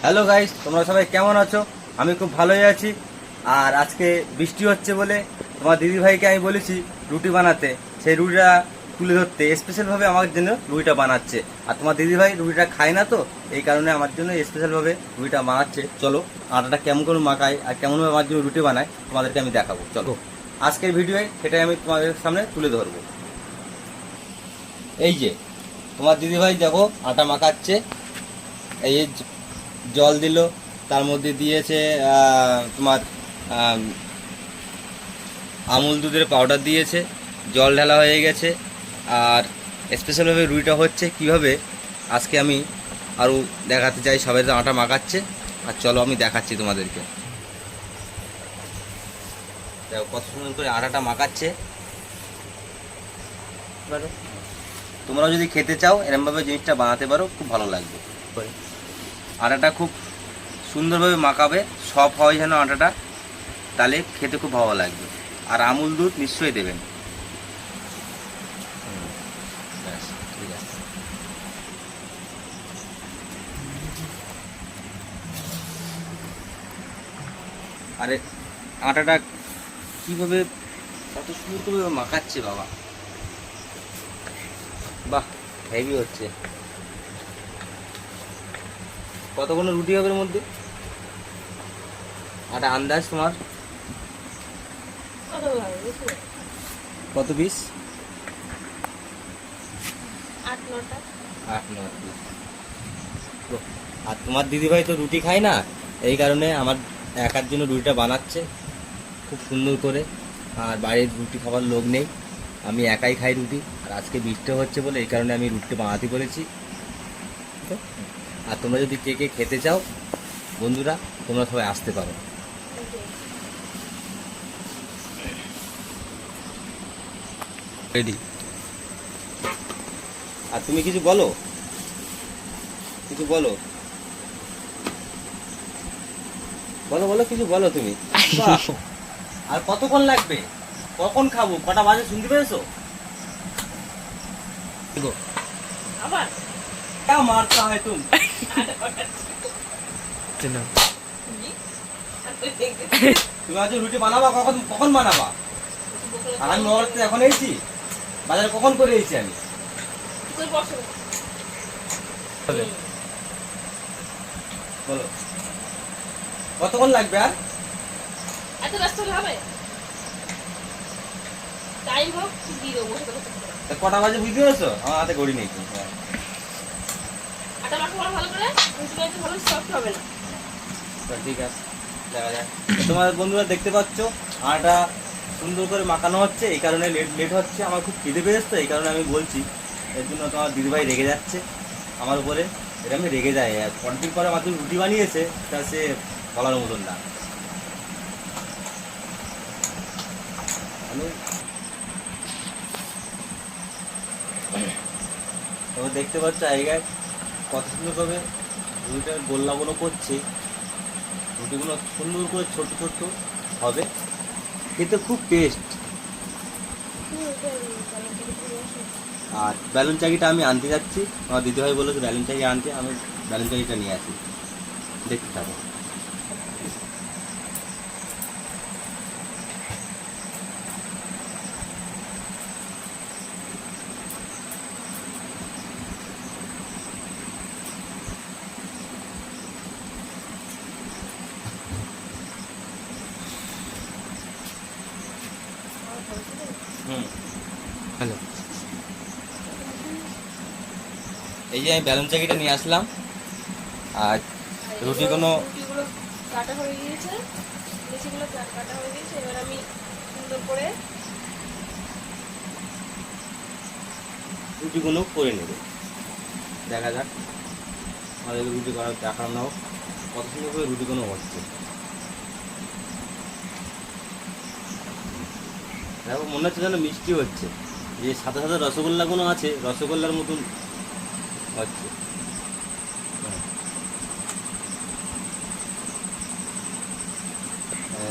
Hello guys, তোমরা সবাই কেমন আছো? আমি খুব ভালোই আছি। আর আজকে বৃষ্টি হচ্ছে বলে তোমার দিদিভাইকে আমি বলেছি রুটি বানাতে। সেই রুটিটা তুলে ধরতে স্পেশালভাবে আমার জন্য রুটিটা বানাচ্ছে। আর তোমার দিদিভাই রুটিটা খায় না, তো এই কারণে আমার জন্য স্পেশালভাবে রুটিটা বানাচ্ছে। চলো আটাটা কেমন করে মাখায় আর কেমনভাবে আমার জন্য রুটি বানায় তোমাদেরকে আমি দেখাবো। চলো আজকের ভিডিওয় সেটাই আমি তোমাদের সামনে তুলে ধরবো। এই যে তোমার দিদিভাই দেখো আটা মাখাচ্ছে। এই জল দিল, তার মধ্যে দিয়েছে তোমার আমুল দুধের পাউডার দিয়েছে, জল ঢালা হয়ে গেছে। আর স্পেশালভাবে রুটিটা হচ্ছে কিভাবে আজকে আমি আরও দেখাতে চাই। সবাই তো আটা মাখাচ্ছে, আর চলো আমি দেখাচ্ছি তোমাদেরকে। দেখো কত সুন্দর করে আটাটা মাখাচ্ছে। তোমরাও যদি খেতে চাও এরমভাবে জিনিসটা বানাতে পারো, খুব ভালো লাগবে। আটাটা খুব সুন্দরভাবে মাখাবে, সফট হয় যেন আটাটা, তাহলে খেতে খুব ভালো লাগবে। আর আমুল দুধ নিশ্চয়ই দেবেন। ব্যাস, ঠিক আছে। আরে আটাটা কিভাবে কত সুন্দর করে মাখাচ্ছে বাবা, বাহ হেভি হচ্ছে। কতক্ষণ রুটি হবে এর মধ্যে? আটা আন্দাজ তোমার কত পিস? 8-9 পিস। আর তোমার দিদিভাই তো রুটি খায় না, এই কারণে আমার একার জন্য রুটিটা বানাচ্ছে খুব সুন্দর করে। আর বাইরের রুটি খাবার লোক নেই, আমি একাই খাই রুটি। আর আজকে বৃষ্টি হচ্ছে বলে এই কারণে আমি রুটিটা বানাতে পেরেছি। আর তোমরা যদি কে কে খেতে চাও বন্ধুরা, তোমরা সবাই আসতে পারো। রেডি। আর তুমি কিছু বলো, কিছু বলো, বলো বলো কিছু বলো তুমি। আর কতক্ষণ লাগবে? কখন খাবো? কটা বাজে শুনতে পেরেছো? আবার क्या मारता है तुम? তুমি আজ রুটি বানাবা, কখন কখন বানাবা? আর আমি নগরতে এখন এসেছি, বাজারে কখন করে এসেছি আমি। বলো কতক্ষণ লাগবে? আর এত ব্যস্ত হবে? টাইম হোক দিয়ে দেবো। কটা বাজে বুঝতে পেরেছো? আমার হাতে ঘড়ি নেই। আটা মাখা ভালো করে, রুটিটা একটু ভালো সফট হবে না। ঠিক আছে, দেখা যাক। তোমার বন্ধুরা দেখতে পাচ্ছ আটা সুন্দর করে মাখানো হচ্ছে, এই কারণে লেট হচ্ছে। আমার খুব খিদে পেয়েছে তো এই কারণে আমি বলছি। এর জন্য তোমার দিদিভাই রেগে যাচ্ছে আমার উপরে। এটা আমি রেগে যাই, কন্টিনিউ করে মাত্র রুটি বানিয়েছে, তা সে বলার মতন না। তোমরা দেখতে পাচ্ছ জায়গায় কত সুন্দরভাবে রুটিটার গোল্লাগুলো করছে। রুটিগুলো সুন্দর করে ছোট ছোট হবে, খেতে খুব টেস্ট। আর ব্যালুন চাকিটা আমি আনতে যাচ্ছি, আমার দিদিভাই বলেছে ব্যালুন চাকি আনতে, আমি ব্যালুন চাকিটা নিয়ে আসি। দেখতে থাকো। হ্যালো, এই যে আমি ব্যালুন চাকিটা নিয়ে আসলাম। আর রুটিগুলো কাটা হয়ে গিয়েছে, লিচিগুলো কাটা হয়ে গিয়েছে। এবার আমি সুন্দর করে রুটিগুলো করে নেব। দেখা যাক আমাদের রুটি করার দেখানো হোক কত সুন্দর করে রুটিগুলো হচ্ছে। দেখো মনে হচ্ছে যেন মিষ্টি হচ্ছে, যে সাথে সাথে রসগোল্লাগুলো আছে রসগোল্লার মতন হচ্ছে।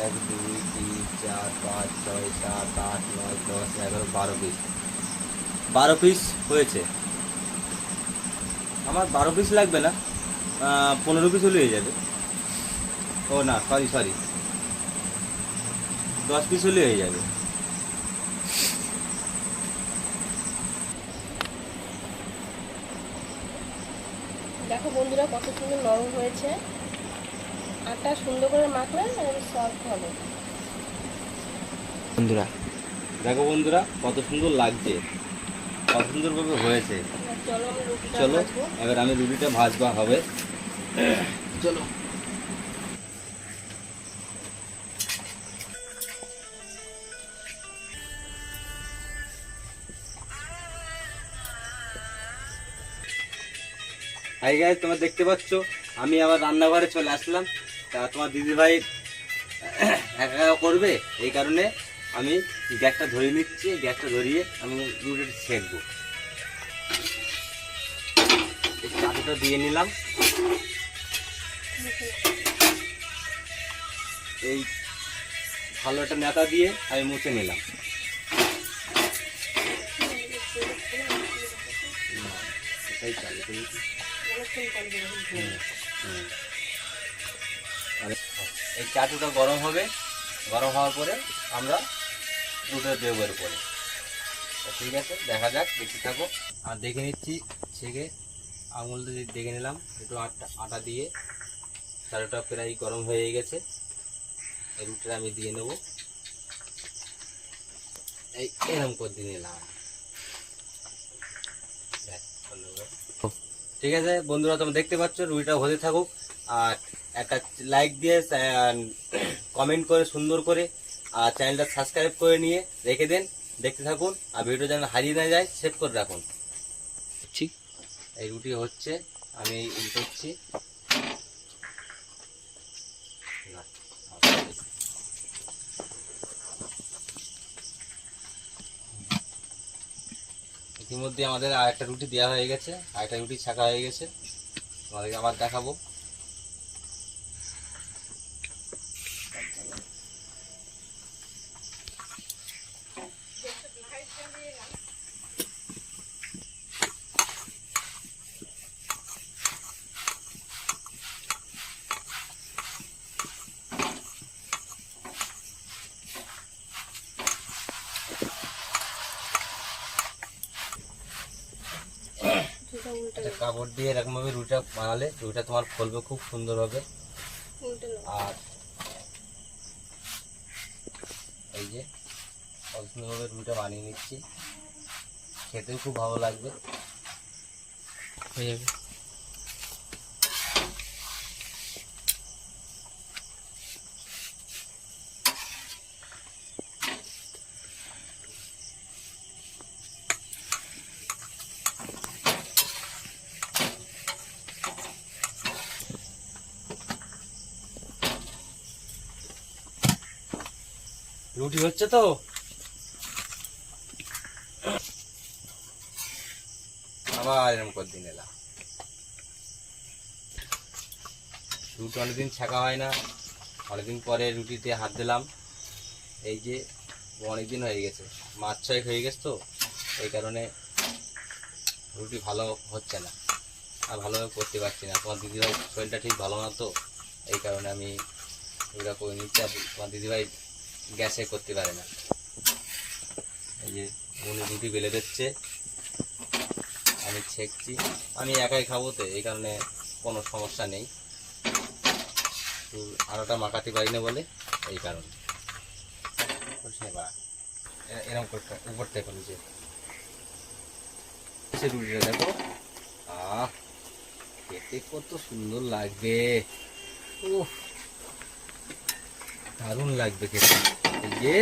1 2 3 4 5 6 7 8 9 10 11 12 পিস। 12 পিস হয়েছে। আমার 12 পিস লাগবে না, 15 পিস হলে হয়ে যাবে। ও না, সরি 10 পিস হলে হয়ে যাবে। দেখো বন্ধুরা কত সুন্দর নরম হয়েছে। আটা সুন্দর করে মাখলে সফট হবে। বন্ধুরা দেখো বন্ধুরা কত সুন্দর লাগছে, কত সুন্দরভাবে হয়েছে। চলো আমি রুটিটা চলো ভাজবো। এবার আমি রুটিটা ভাজবা হবে। চলো হাই গাইস, তোমরা দেখতে পাচ্ছ আমি আবার রান্নাঘরে চলে আসলাম। তা তোমার দিদিভাই একা একা করবে, এই কারণে আমি গ্যাসটা ধরিয়ে নিচ্ছি। গ্যাসটা ধরিয়ে আমি রুটিটা সেঁকবো। এই চাটুটা দিয়ে নিলাম, এই ভালো একটা নেতা দিয়ে আমি মুছে নিলাম। এটাই চালু করেছি। এই চাটুটা গরম হবে, গরম হওয়ার পরে আমরা রুটিটা দেবো এর উপরে। ঠিক আছে, দেখা যাক, দেখতে থাকো। আর দেখে নিচ্ছি ছেঁকে আঙুল দিয়ে দেখে নিলাম, একটু আটা দিয়ে। চাটুটা প্রায় গরম হয়ে গেছে, এই রুটিটা আমি দিয়ে নেব। এই এরকম করে দিয়ে নিলাম। ঠিক আছে বন্ধুরা, তোমরা দেখতে পাচ্ছ রুটিটা হতে থাকুক। আর একটা লাইক দিয়ে কমেন্ট করে সুন্দর করে আর চ্যানেলটা সাবস্ক্রাইব করে নিয়ে রেখে দেন, দেখতে থাকুন। আর ভিডিও যেন হারিয়ে না যায় সেভ করে রাখুন। ঠিক এই রুটি হচ্ছে, আমি উল্টোচ্ছি। ইতিমধ্যে আমাদের আর একটা রুটি দেওয়া হয়ে গেছে, আর একটা রুটি ছাকা হয়ে গেছে, তোমাদেরকে আবার দেখাবো। কাপড় দিয়ে এরকম ভাবে রুটিটা বানালে রুটিটা তোমার ফলবে খুব সুন্দর হবে। আর এই যে কত সুন্দরভাবে রুটিটা বানিয়ে নিচ্ছি, খেতেও খুব ভালো লাগবে। হয়ে যাবে। রুটি হচ্ছে তো, আবার এরকম করে দিন এলাম। রুটি অনেকদিন ছাকা হয় না, অনেকদিন পরে রুটিতে হাত দিলাম। এই যে অনেকদিন হয়ে গেছে, 5-6 হয়ে গেছে, তো এই কারণে রুটি ভালো হচ্ছে না আর ভালোভাবে করতে পারছি না। তোমার দিদিভাই শরীরটা ঠিক ভালো না, তো এই কারণে আমি রুটিটা করে নিচ্ছি। আর তোমার দিদিভাই গ্যাসে করতে পারে না। এই যে উনি রুটি বেলে দিচ্ছে, আমি ছেঁকছি। আমি একাই খাবো, তো এই কারণে কোনো সমস্যা নেই। আটাটা মাখাতে পারি না বলে এই কারণে। এরকম করতে উপর থেকে নিচে রুটিটা দেখো, খেতে কত সুন্দর লাগবে, দারুণ লাগবে খেতে। এই যে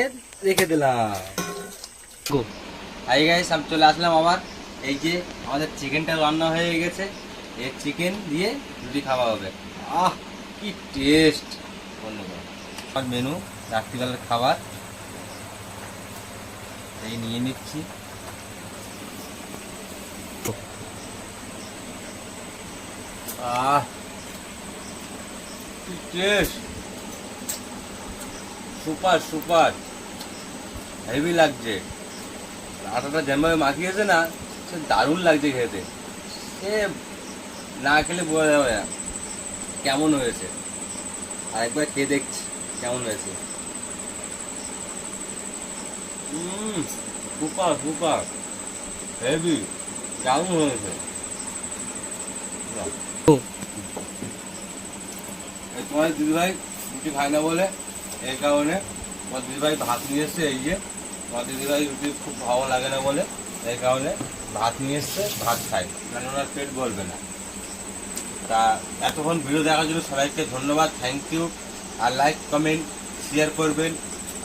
রেখে দিলাম। হাই গাইস, আমি চলে আসলাম আবার। এই যে আমাদের চিকেনটা রান্না হয়ে গেছে, এই চিকেন দিয়ে রুটি খাওয়া হবে। কি টেস্ট! আমার মেনু রাত্রিবেলার খাবার এই নিয়ে নিচ্ছি। কি টেস্ট! সুপার সুপার, হেভি লাগছে। আটাটা যেভাবে মাখিয়েছে না, সে দারুণ লাগছে খেতে। সে না খেলে বোঝা যাবে না। কেমন হয়েছে, আর একবার খেয়ে দেখছি কেমন হয়েছে। সুপার সুপার, হেভি, কেমন হয়েছে। তোমার দিদিভাই রুটি খায় না বলে এই কারণে তোমার দিদিভাই ভাত নিয়ে এসছে। এই যে তোমার দিদিভাই রুটি খুব ভালো লাগে না বলে এই কারণে ভাত নিয়ে এসছে, ভাত খায়, কারণ ওনার পেট ভরবে না। তা এতক্ষণ ভিডিও দেখার জন্য সবাইকে ধন্যবাদ, থ্যাংক ইউ। আর লাইক কমেন্ট শেয়ার করবেন,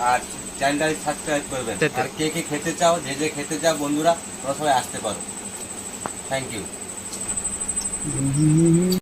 আর চ্যানেলটা সাবস্ক্রাইব করবেন। আর কে কে খেতে চাও, যে যে খেতে চাও বন্ধুরা তোমরা সবাই আসতে পারো। Thank you.